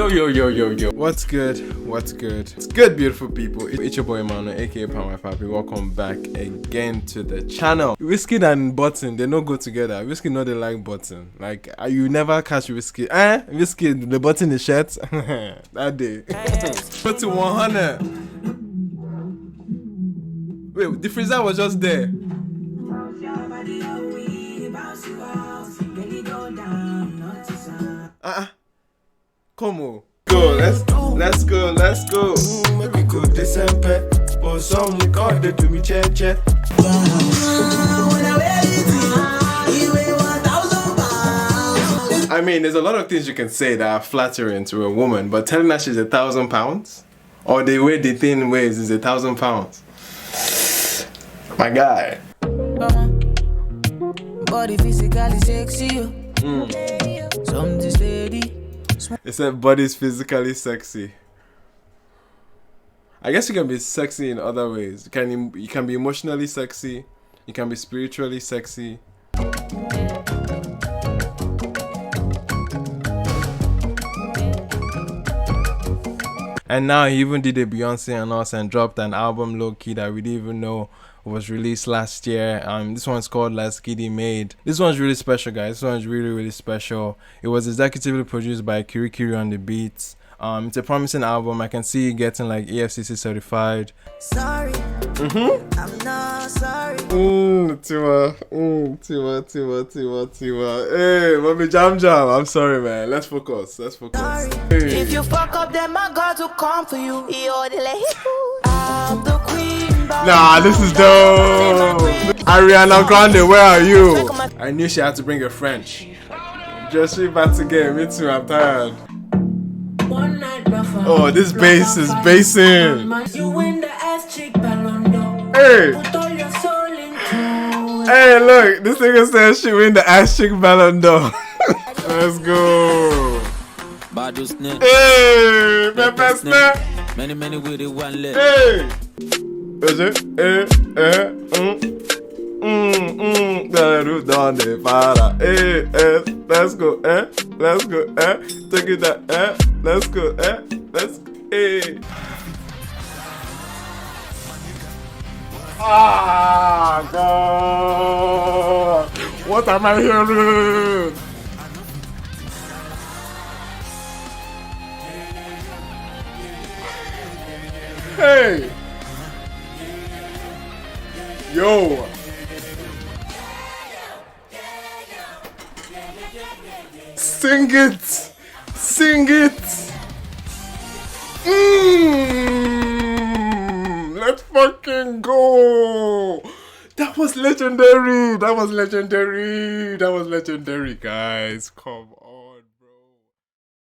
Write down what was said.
Yo. What's good? What's good? It's good, beautiful people. It's your boy Emmanuel, aka Pama Papi. Welcome back again to the channel. Whiskey and button, they don't go together. Whiskey not they like button. Like you never catch whiskey. Whiskey, the button is shirt. That day. Put to 100. Wait, the freezer was just there. Come on. Go, let's go. Maybe go December. But some God they do me check. I mean, there's a lot of things you can say that are flattering to a woman, but telling her she's £1,000 or the way the thing weighs is £1,000. My guy. Body physically sexy. Something steady. It said body's physically sexy. I guess you can be sexy in other ways. You can be emotionally sexy. You can be spiritually sexy. And now he even did a Beyonce and us and dropped an album low-key that we didn't even know was released last year. This one's called Let's Get It Made. This one's really special, guys. This one's really special. It was executively produced by Kiri on the beats. It's a promising album. I can see it getting like AFCC certified. Sorry. I'm not sorry. Tiwa. Hey, mommy jam. I'm sorry, man. Let's focus. Hey. If you fuck up, then my God will come for you. I'm the queen. Nah, this is dope. Ariana Grande, where are you? I knew she had to bring a French. Just she back again. Me too, I'm tired. Oh, this bass is bassing. Hey, look, this nigga says she win the ass chick Ballon d'Or. Let's go. Hey, pepper snap. Many with it one leg. Hey. Is it? Let's go, take it that, let's go, Ah, God, what am I hearing? Hey. Yo. Sing it. Let's fucking go. That was legendary, guys. Come on.